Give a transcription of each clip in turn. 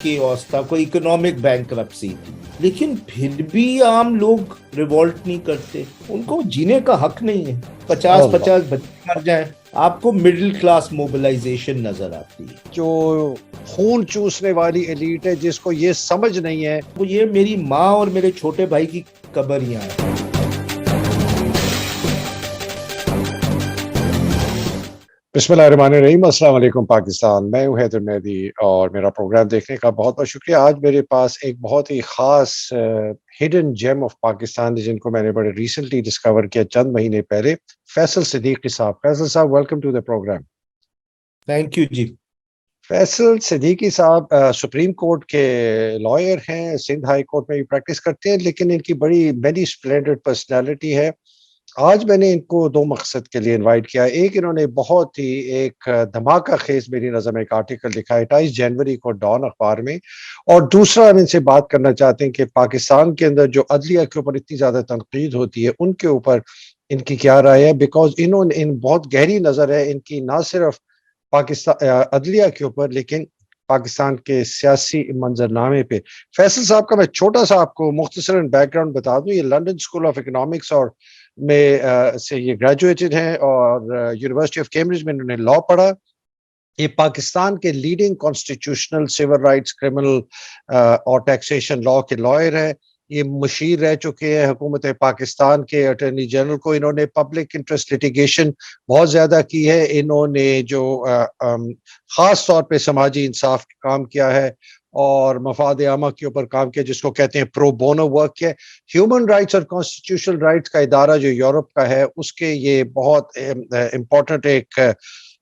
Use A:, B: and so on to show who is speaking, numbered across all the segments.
A: Chaos था, कोई economic bankruptcy थी, लेकिन फिर भी आम लोग रिवोल्ट नहीं करते। उनको जीने का हक नहीं है। 50-50 बच्चे मर जाएं, आपको मिडिल क्लास मोबिलाइजेशन नजर आती है।
B: जो खून चूसने वाली एलीट है जिसको ये समझ नहीं है
A: वो ये मेरी माँ और मेरे छोटे भाई की कब्रियां हैं।
B: बिस्मिल्लाहिर्रहमानिर्रहीम। अस्सलाम वालेकुम पाकिस्तान। मैं हूं हैदर मेहदी और मेरा प्रोग्राम देखने का बहुत बहुत शुक्रिया। आज मेरे पास एक बहुत ही खास हिडन जेम ऑफ पाकिस्तान जिनको मैंने बड़े रिसेंटली डिस्कवर किया चंद महीने पहले, फैसल सिद्दीकी साहब। फैसल साहब, welcome to the program.
A: Thank you जी।
B: फैसल सिद्दीकी साहब सुप्रीम कोर्ट के लॉयर हैं, सिंध हाई कोर्ट में भी प्रैक्टिस करते हैं, लेकिन इनकी बड़ी मैनी स्प्लेंडेड पर्सनैलिटी है। आज मैंने इनको दो मकसद के लिए इनवाइट किया। एक, इन्होंने बहुत ही एक धमाका खेज मेरी नज़र में एक आर्टिकल लिखा है 28 जनवरी को डॉन अखबार में, और दूसरा हम इनसे बात करना चाहते हैं कि पाकिस्तान के अंदर जो अदलिया के ऊपर इतनी ज़्यादा तनकीद होती है उनके ऊपर इनकी क्या राय है। बिकॉज इन्होंने इन बहुत गहरी नज़र है इनकी, ना सिर्फ पाकिस्तान अदलिया के ऊपर लेकिन पाकिस्तान के सियासी मंजरनामे पे। फैसल साहब का मैं छोटा सा आपको मुख्तसरन बैकग्राउंड बता दूं। ये लंदन स्कूल ऑफ इकोनॉमिक्स और से ये ग्रेजुएटेड हैं और यूनिवर्सिटी ऑफ कैम्ब्रिज में इन्होंने लॉ पढ़ा। ये पाकिस्तान के leading constitutional, civil rights, criminal और टैक्सेशन लॉ के लॉयर है। ये मुशीर रह चुके हैं हुकूमत पाकिस्तान के अटॉर्नी जनरल को। इन्होंने पब्लिक इंटरेस्ट लिटिगेशन बहुत ज़्यादा की है। इन्होंने जो ख़ास तौर पे समाजी इंसाफ का काम किया है और मफाद आमा के ऊपर काम किया, जिसको कहते हैं प्रो बोनो वर्क किया। ह्यूमन राइट्स और कॉन्स्टिट्यूशनल राइट्स का इदारा जो यूरोप का है उसके ये बहुत इम्पोर्टेंट एक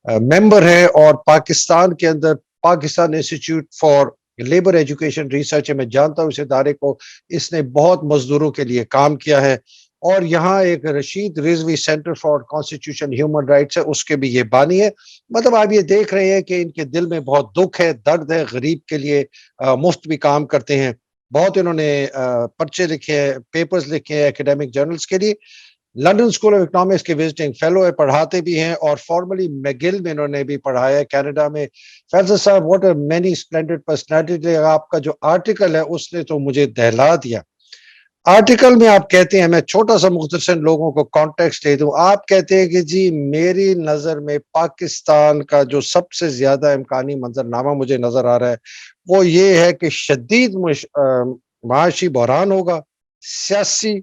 B: मेंबर है। और पाकिस्तान के अंदर Pakistan institute for labour education research है, मैं जानता हूँ इस इदारे को। इसने बहुत मजदूरों के लिए काम किया है। और यहाँ एक Rashid Rizvi centre for constitution human rights है, उसके भी ये बानी है। मतलब आप ये देख रहे हैं कि इनके दिल में बहुत दुख है, दर्द है, गरीब के लिए मुफ्त भी काम करते हैं। बहुत इन्होंने पर्चे लिखे हैं, पेपर्स लिखे हैं एकेडमिक जर्नल्स के लिए। लंदन स्कूल ऑफ इकोनॉमिक्स के विजिटिंग फेलो है, पढ़ाते भी हैं, और फॉर्मली मैगिल में इन्होंने भी पढ़ाया है कनाडा में। फैसल साहब, what a many splendid personality. आपका जो आर्टिकल है उसने तो मुझे दहला दिया। आर्टिकल में आप कहते हैं, मैं छोटा सा मुख्तसर लोगों को कॉन्टेक्स्ट दे दूं, आप कहते हैं कि जी मेरी नज़र में पाकिस्तान का जो सबसे ज्यादा इम्कानी मंजरनामा मुझे नजर आ रहा है वो ये है कि शदीद माशी बहरान होगा, सियासी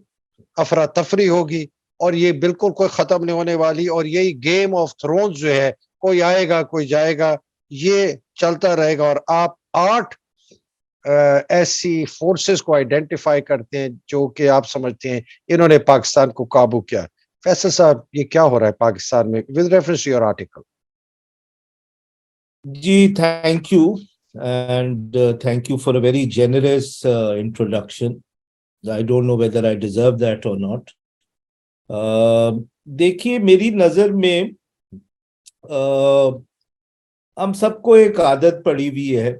B: अफरा तफरी होगी, और ये बिल्कुल कोई खत्म नहीं होने वाली। और यही गेम ऑफ थ्रोन्स जो है, कोई आएगा कोई जाएगा, ये चलता रहेगा। और आप 8 ऐसी फोर्सेस को आइडेंटिफाई करते हैं जो कि आप समझते हैं इन्होंने पाकिस्तान को काबू किया। फैसल साहब, ये क्या हो रहा है पाकिस्तान में with reference to your article?
A: जी, thank you and thank you for a very generous introduction. I don't know whether I deserve that or not. देखिए, मेरी नजर में हम सबको एक आदत पड़ी हुई है,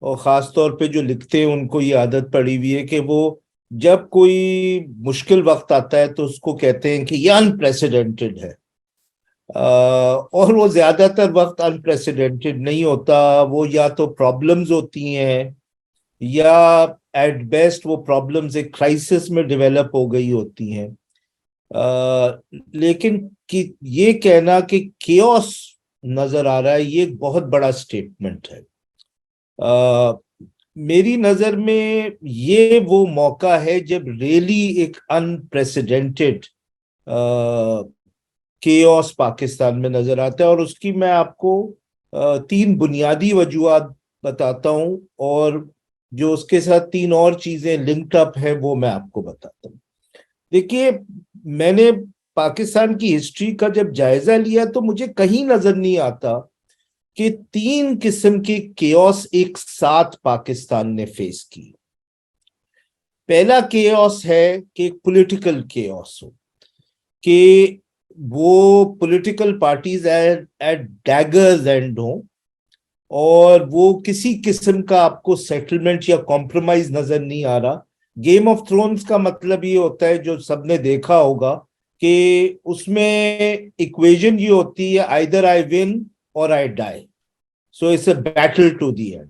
A: और ख़ास तौर पे जो लिखते हैं उनको ये आदत पड़ी हुई है कि वो जब कोई मुश्किल वक्त आता है तो उसको कहते हैं कि ये अनप्रेसिडेंटेड है. और वो ज़्यादातर वक्त अनप्रेसिडेंटेड नहीं होता. वो या तो प्रॉब्लम्स होती हैं, या एट बेस्ट वो प्रॉब्लम्स एक क्राइसिस में डेवलप हो गई होती हैं. लेकिन कि ये कहना कि केओस नजर आ रहा है, ये एक बहुत बड़ा स्टेटमेंट है. मेरी नजर में ये वो मौका है जब रियली एक अनप्रेसिडेंटेड केओस पाकिस्तान में नजर आता है. और उसकी मैं आपको 3 बुनियादी वजूहात बताता हूं, और जो उसके साथ 3 और चीजें लिंक्ड अप है वो मैं आपको बताता हूं. देखिए, मैंने पाकिस्तान की हिस्ट्री का जब जायजा लिया तो मुझे कहीं नजर नहीं आता कि 3 किस्म के केओस एक साथ पाकिस्तान ने फेस की. पहला केओस है कि पॉलिटिकल केओस हो, कि वो political parties at daggers end हो, और वो किसी किस्म का आपको सेटलमेंट या कॉम्प्रोमाइज नजर नहीं आ रहा. गेम ऑफ थ्रोन्स का मतलब ये होता है, जो सबने देखा होगा, कि उसमें इक्वेशन ये होती है, either I win or I die. So it's a battle to the end.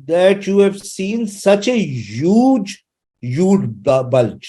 A: that you have seen such a huge bulge.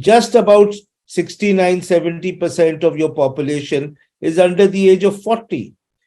A: just about 69-70% of your population is under the age of 40.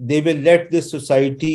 A: they will let this society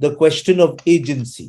A: the question of agency،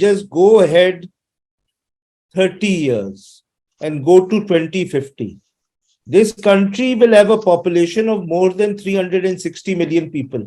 A: just go ahead 30 years and go to 2050. This country will have a population of more than 360 million people.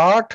B: 8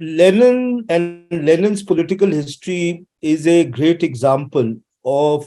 A: Lenin and Lenin's political history is a great example of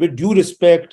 A: with due respect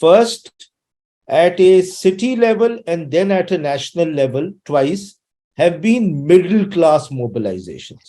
A: first at a city level and then at a national level twice have been middle class mobilizations.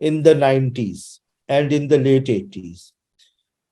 A: in the 90s and in the late 80s.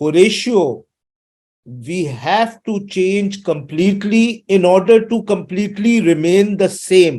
A: Horatio, we have to change completely in order to completely remain the same.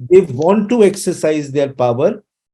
A: they want to exercise their power,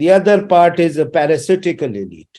A: the other part is a parasitical elite.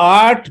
A: 8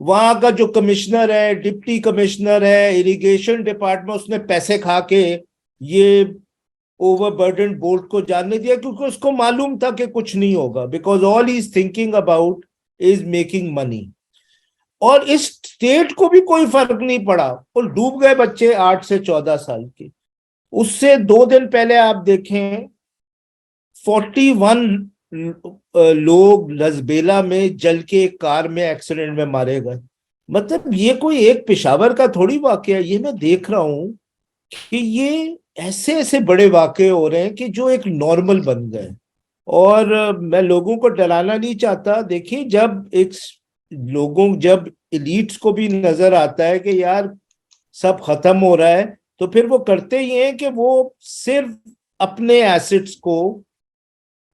A: वहां का जो commissioner है, deputy commissioner है, irrigation department, उसने पैसे खा के ये ओवरबर्डन बोर्ड को जानने दिया, क्योंकि उसको मालूम था कि कुछ नहीं होगा, because all he is thinking about is making money. और इस स्टेट को भी कोई फर्क नहीं पड़ा, और डूब गए बच्चे 8 से 14 साल के। उससे 2 दिन पहले आप देखें 41 लोग लसबेला में जल के एक कार में एक्सीडेंट में मारे गए। मतलब ये कोई एक पेशावर का थोड़ी वाकया, ये मैं देख रहा हूं कि ये ऐसे ऐसे बड़े वाकये हो रहे हैं कि जो एक नॉर्मल बन गए। और मैं लोगों को डराना नहीं चाहता। देखिए, जब एलिट्स को भी नजर आता है कि यार सब खत्म हो रहा है, तो फिर वो करते ही हैं कि वो सिर्फ अपने एसेट्स को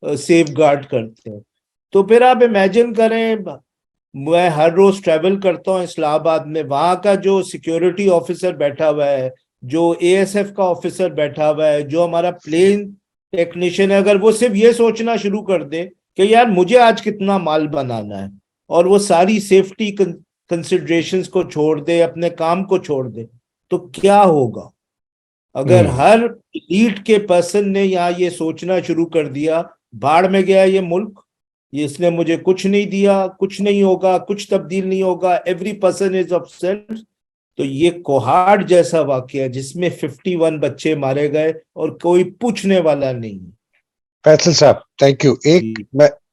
A: सेफ गार्ड करते हैं। तो फिर आप इमेजिन करें, मैं हर रोज ट्रैवल करता हूँ इस्लामाबाद में, वहां का जो सिक्योरिटी ऑफिसर बैठा हुआ है, जो एएसएफ का ऑफिसर बैठा हुआ है, जो हमारा प्लेन टेक्नीशियन है, अगर वो सिर्फ ये सोचना शुरू कर दे कि यार मुझे आज कितना माल बनाना है, और वो सारी सेफ्टी कंसिडरेशंस को छोड़ दे, अपने काम को छोड़ दे, तो क्या होगा? अगर हर लीड के पर्सन ने यहाँ ये सोचना शुरू कर दिया, बाढ़ में गया ये मुल्क, ये इसने मुझे कुछ नहीं दिया, कुछ नहीं होगा, कुछ तब्दील नहीं होगा, एवरी पर्सन इज अपसेट, तो ये कोहाड़ जैसा वाकया जिसमें 51 बच्चे मारे गए और कोई पूछने वाला नहीं।
B: फैसल साहब, थैंक यू। एक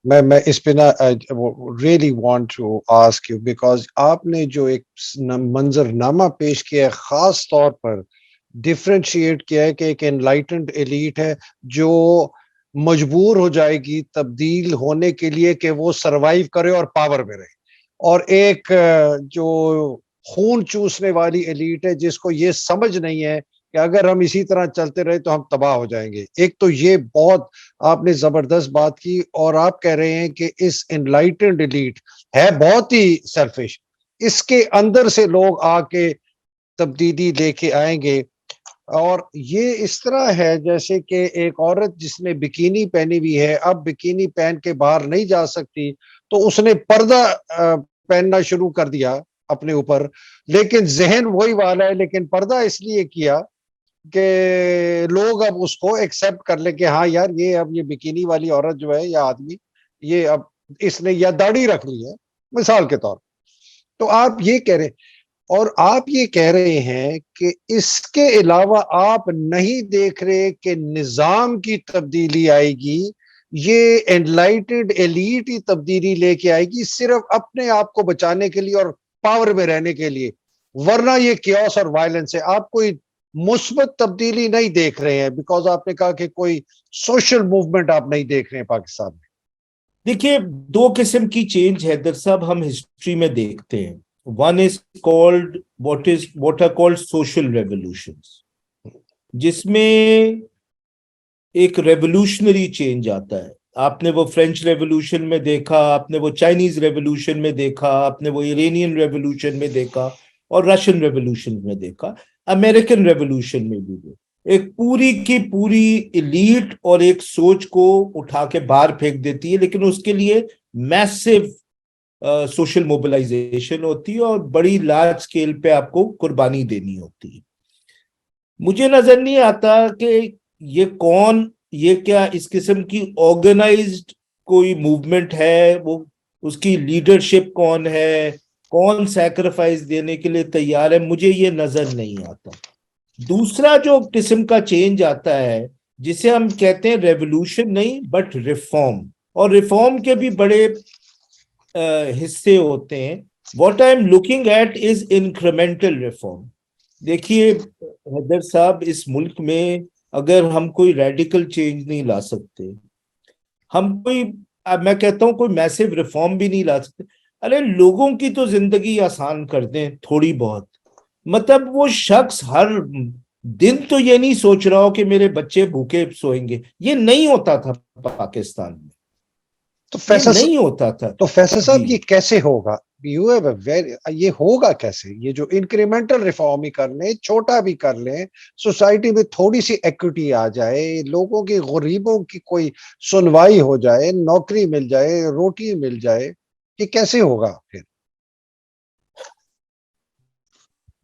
B: मैं इस पे ना really want to ask you, because आपने जो एक मंजरनामा पेश किया है, खास तौर पर डिफरेंशिएट किया है कि एक एनलाइटेंड एलीट है जो मजबूर हो जाएगी तब्दील होने के लिए कि वो सरवाइव करे और पावर में रहे, और एक जो खून चूसने वाली एलीट है जिसको ये समझ नहीं है कि अगर हम इसी तरह चलते रहे तो हम तबाह हो जाएंगे। एक तो ये बहुत आपने जबरदस्त बात की, और आप कह रहे हैं कि इस एनलाइटेंड एलीट है बहुत ही सेल्फिश, इसके अंदर से लोग आके तब्दीली लेके आएंगे। और ये इस तरह है जैसे कि एक औरत जिसने बिकिनी पहनी हुई है, अब बिकिनी पहन के बाहर नहीं जा सकती, तो उसने पर्दा पहनना शुरू कर दिया अपने ऊपर, लेकिन जहन वही वाला है, लेकिन पर्दा इसलिए किया कि लोग अब उसको एक्सेप्ट कर ले कि हाँ यार, ये अब ये बिकिनी वाली औरत जो है या आदमी, ये अब इसने या दाढ़ी रख ली है, मिसाल के तौर। तो आप ये कह रहे, और आप ये कह रहे हैं कि इसके अलावा आप नहीं देख रहे कि निजाम की तब्दीली आएगी, ये एनलाइटेड एलीट ही तब्दीली लेके आएगी सिर्फ अपने आप को बचाने के लिए और पावर में रहने के लिए, वरना ये क्योस और वायलेंस है। आप कोई मुस्बत तब्दीली नहीं देख रहे हैं, बिकॉज आपने कहा कि कोई सोशल मूवमेंट आप नहीं देख रहे हैं पाकिस्तान में।
A: देखिए, 2 किस्म की चेंज हैदर साहब हम हिस्ट्री में देखते हैं। One is called what are called social revolutions, जिसमें एक रेवोल्यूशनरी चेंज आता है। आपने वो फ्रेंच रेवोल्यूशन में देखा, आपने वो चाइनीज रेवोल्यूशन में देखा, आपने वो इरानियन रेवोल्यूशन में देखा, और रशियन रेवोल्यूशन में देखा, अमेरिकन रेवोल्यूशन में भी। एक पूरी की पूरी एलीट और एक सोच को उठा के बाहर फेंक देती है, लेकिन उसके लिए मैसिव सोशल मोबिलाइजेशन होती है और बड़ी लार्ज स्केल पे आपको कुर्बानी देनी होती है। मुझे नजर नहीं आता कि ये क्या इस किस्म की ऑर्गेनाइज्ड कोई मूवमेंट है, वो उसकी लीडरशिप कौन है, कौन सैक्रिफाइस देने के लिए तैयार है, मुझे ये नजर नहीं आता। दूसरा जो किस्म का चेंज आता है, जिसे हम कहते हैं रेवोल्यूशन नहीं बट रिफॉर्म, और रिफॉर्म के भी बड़े हिस्से होते हैं। What I am looking at is incremental reform. देखिए हैदर साहब, इस मुल्क में अगर हम कोई रेडिकल चेंज नहीं ला सकते, हम कोई मैं कहता हूं कोई मैसिव रिफॉर्म भी नहीं ला सकते, अरे लोगों की तो जिंदगी आसान कर दें थोड़ी बहुत। मतलब वो शख्स हर दिन तो ये नहीं सोच रहा हो कि मेरे बच्चे भूखे सोएंगे, ये नहीं होता था पाकिस्तान में,
B: तो
A: ये
B: फैसल
A: नहीं होता था।
B: तो फैसल
A: जी,
B: साहब, ये कैसे होगा? यू हैव अ वेरी, ये होगा कैसे? ये जो इंक्रीमेंटल रिफॉर्म ही कर लें, छोटा भी कर लें, सोसाइटी में थोड़ी सी इक्विटी आ जाए, लोगों की, गरीबों की कोई सुनवाई हो जाए, नौकरी मिल जाए, रोटी मिल जाए, ये कैसे होगा फिर?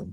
A: 1,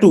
A: 2,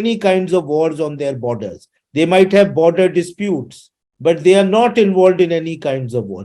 A: any kinds of wars on their borders. they might have border disputes but they are not involved in any kinds of war.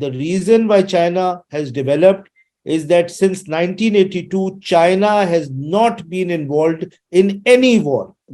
A: the reason why China has developed is that since 1982 China has not been involved in any war.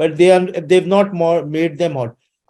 A: but they've not made them hot.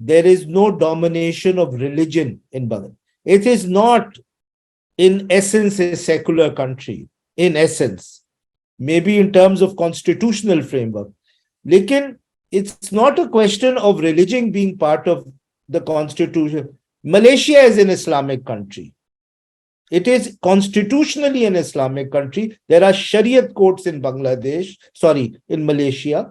A: there is no domination of religion in Bangladesh. It is not in essence a secular country, in essence, maybe in terms of constitutional framework. Lekin it's not a question of religion being part of the constitution. Malaysia is an Islamic country. It is constitutionally an Islamic country. There are Shariat courts in in Malaysia.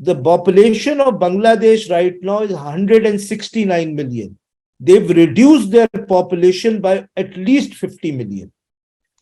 A: The population of Bangladesh right now is 169 million. They've reduced their population by at least 50 million.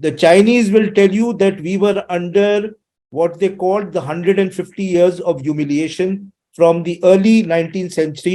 A: The Chinese will tell you that we were under what they called the 150 years of humiliation from the early 19th century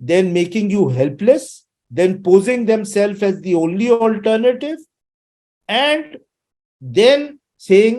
A: then making you helpless, then posing themselves as the only alternative, and then saying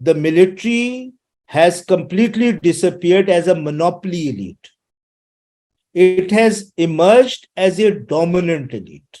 A: the military has completely disappeared as a monopoly elite. It has emerged as a dominant elite.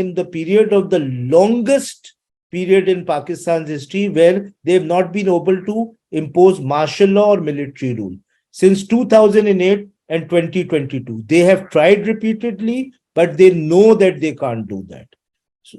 A: in the period of the longest period in Pakistan's history where they have not been able to impose martial law or military rule. Since 2008 and 2022, they have tried repeatedly, but they know that they can't do that. So,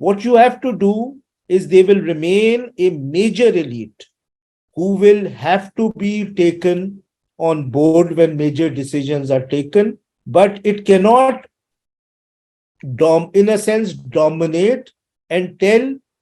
A: what you have to do is they will remain a major elite who will have to be taken on board when major decisions are taken, but it cannot in a sense dominate and tell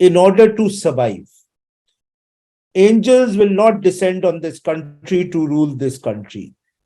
A: in order to survive. Angels will not descend on this country to rule this country.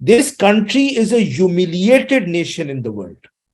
A: This country is a humiliated nation in the world.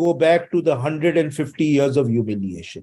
A: go back to the 150 years of humiliation.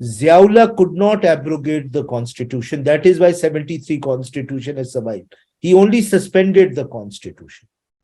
A: Ziaullah could not abrogate the constitution. That is why 73 constitution has survived. He only suspended the constitution.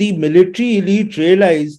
A: the military elite realized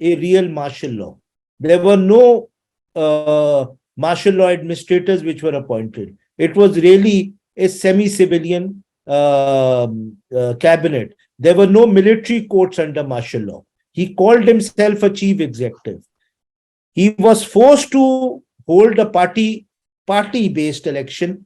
A: a real martial law. There were no martial law administrators which were appointed. It was really a semi-civilian cabinet. There were no military courts under martial law. He called himself a chief executive. He was forced to hold a party-based election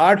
A: 8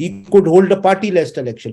A: he could hold a party-less election.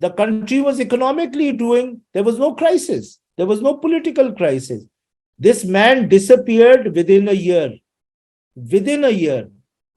A: the country was economically doing, there was no crisis, there was no political crisis. This man disappeared within a year. Within a year.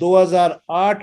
A: 2008,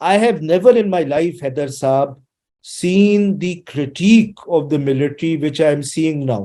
A: I have never in my life, Haider Saab, seen the critique of the military which I am seeing now.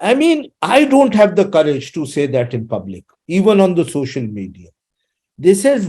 A: I mean, I don't have the courage to say that in public, even on the social media. This has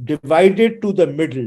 A: divided to the middle.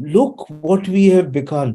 A: look what we have become.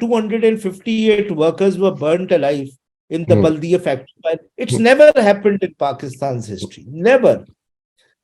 A: 258 workers were burnt alive in the Baldiya factory. It's never happened in Pakistan's history, never.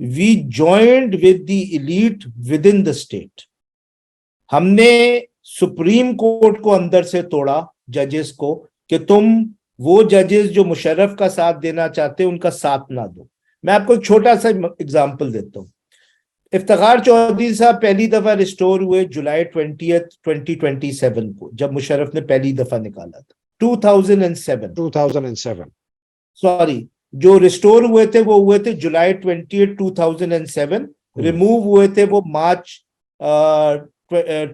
A: we joined with the elite within the state. हमने supreme court को अंदर से तोड़ा, जजेस को, कि तुम वो जजेस जो मुशर्रफ का साथ देना चाहते उनका साथ ना दो. मैं आपको एक छोटा सा एग्जांपल देता हूं. इफ्तिखार चौधरी साहब पहली दफा रिस्टोर हुए जुलाई 2027 को, जब मुशर्रफ ने पहली दफा निकाला था. 2007 सॉरी, जो रिस्टोर हुए थे वो हुए थे जुलाई 2007. रिमूव हुए थे वो मार्च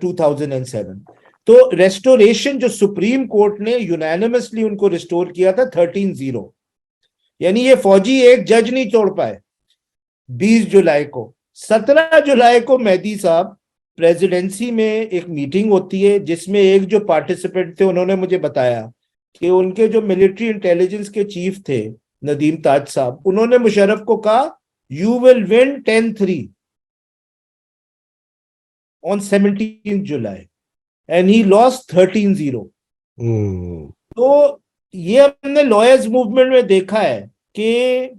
A: 2007. तो रेस्टोरेशन जो सुप्रीम कोर्ट ने यूनानिमसली उनको रिस्टोर किया था 13-0, यानी ये फौजी एक जज नहीं तोड़ पाए. 20 जुलाई को, 17 जुलाई को मेहदी साहब प्रेसिडेंसी में एक मीटिंग होती है, जिसमें एक जो पार्टिसिपेंट थे उन्होंने मुझे बताया कि उनके जो मिलिट्री इंटेलिजेंस के चीफ थे नदीम ताज साहब, उन्होंने मुशर्रफ को कहा you will win 10-3 on 17th July and he lost 13-0. तो ये हमने लॉयर्स मूवमेंट में देखा है कि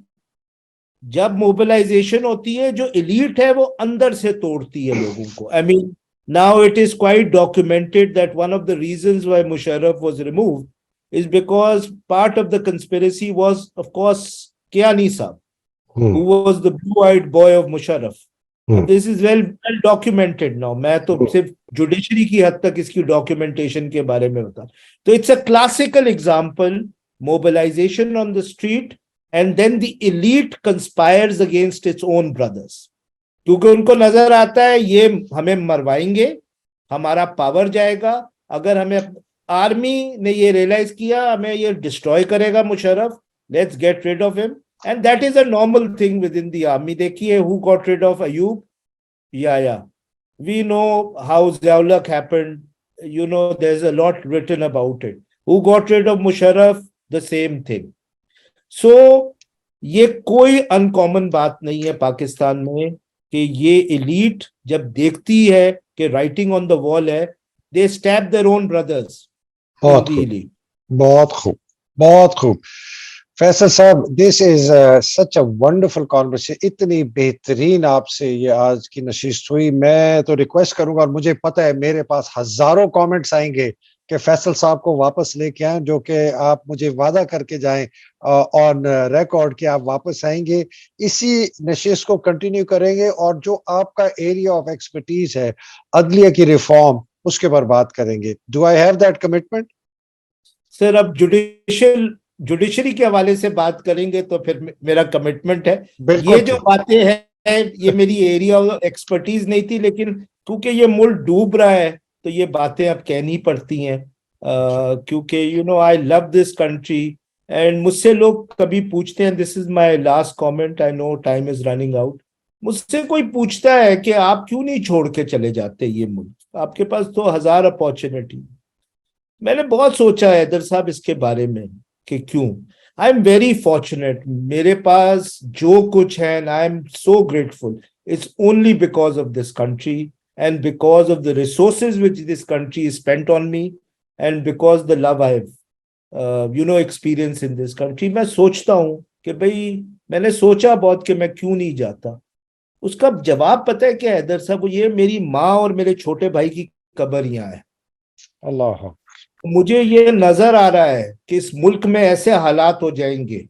A: जब मोबिलाइजेशन होती है, जो एलीट है वो अंदर से तोड़ती है लोगों को. I mean now it is quite documented that one of the reasons why Musharraf was removed is because part of the conspiracy was, of course, Kiani Saab, who was the blue-eyed boy of Musharraf. This is well documented now. मैं तो सिर्फ judiciary की हद तक इसकी documentation के बारे में बता. तो it's a classical example, mobilization on the street, and then the elite conspires against its own brothers. क्योंकि उनको नजर आता है ये हमें मरवाएंगे, हमारा पावर जाएगा. अगर हमें आर्मी ने ये रियलाइज किया हमें ये डिस्ट्रॉय करेगा Musharraf, let's get rid of him, and that is a normal thing within the army. देखिए who got rid of Ayub, या we know how Zia ul Haq happened, you know there is a lot written about it. Who got rid of Musharraf, the same thing. So ये कोई uncommon बात नहीं है पाकिस्तान में कि ये एलीट जब देखती है कि राइटिंग ऑन द वॉल है, दे स्टैब देयर ओन ब्रदर्स.
B: बहुत खूब फैसल साहब, this is such a wonderful conversation. इतनी बेहतरीन आपसे ये आज की नशिस्त हुई. मैं तो रिक्वेस्ट करूंगा, और मुझे पता है मेरे पास हजारों कमेंट्स आएंगे कि फैसल साहब को वापस लेके आए, जो कि आप मुझे वादा करके जाएं ऑन रिकॉर्ड कि आप वापस आएंगे. इसी नशिस्त को कंटिन्यू करेंगे और जो आपका एरिया ऑफ एक्सपर्टीज है अदलिया की रिफॉर्म, उसके पर बात करेंगे. Do I have that commitment?
A: Sir, अब जुडिशरी के हवाले से बात करेंगे तो फिर मेरा कमिटमेंट है. ये जो बातें हैं ये मेरी एरिया ऑफ एक्सपर्टीज नहीं थी, लेकिन क्योंकि ये मुल्क डूब रहा है तो ये बातें अब कहनी पड़ती हैं, क्योंकि you know I love this country. And मुझसे लोग कभी पूछते हैं, this is my last comment, I know time is running out, मुझसे कोई पूछता है कि आप क्यों नहीं छोड़ के चले जाते ये मुल्क, आपके पास तो 1000 अपॉर्चुनिटी. मैंने बहुत सोचा है हैदर साहब इसके बारे में कि क्यों. आई एम वेरी फॉर्चुनेट, मेरे पास जो कुछ है, I am so grateful. It's only because of this country and because of the resources which this country is spent on me, and because the love I have experienced in this country. मैं सोचता हूँ कि भाई मैंने सोचा बहुत कि मैं क्यों नहीं जाता. उसका जवाब पता है क्या हैदर साहब? ये मेरी माँ और मेरे छोटे भाई की कब्र यहाँ है.
B: अल्लाह.
A: मुझे ये नजर आ रहा है कि इस मुल्क में ऐसे हालात हो जाएंगे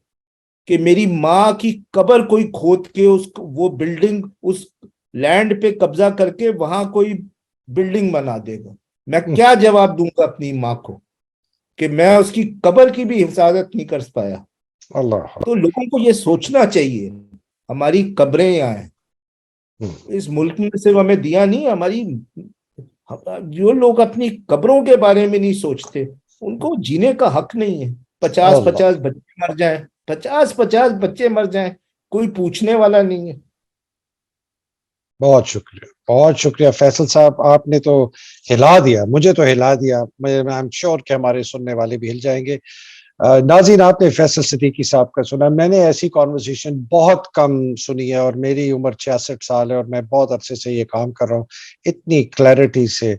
A: कि मेरी माँ की कब्र कोई खोद के वो बिल्डिंग, उस लैंड पे कब्जा करके वहां कोई बिल्डिंग बना देगा. मैं क्या जवाब दूंगा अपनी माँ को कि मैं उसकी कब्र की भी हिफाजत नहीं कर पाया.
B: अल्लाह.
A: तो लोगों को ये सोचना चाहिए, हमारी कब्रें यहाँ हैं इस मुल्क में, सिर्फ हमें दिया नहीं, हमारी जो लोग अपनी कब्रों के बारे में नहीं सोचते उनको जीने का हक नहीं है. 50-50 बच्चे मर जाएं, 50-50 बच्चे मर जाएं, कोई पूछने वाला नहीं है.
B: बहुत शुक्रिया फैसल साहब, आपने तो हिला दिया, मुझे तो हिला दिया. मैं आई एम श्योर कि हमारे सुनने वाले भी हिल जाएंगे. नाज़रीन, आपने फैसल सिद्दीकी साहब का सुना. मैंने ऐसी कॉन्वर्सेशन बहुत कम सुनी है और मेरी उम्र 66 साल है और मैं बहुत अरसे से ये काम कर रहा हूँ इतनी क्लैरिटी से.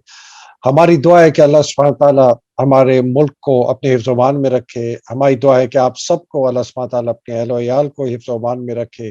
B: हमारी दुआ है कि अल्लाह सुब्हानहू तआला हमारे मुल्क को अपने हिफ्ज़-ओ-मान में रखे. हमारी दुआ है कि आप सबको अल्लाह सुब्हानहू तआला अपने अहल-ओ-इयाल को हिफ्ज़-ओ-मान में रखे.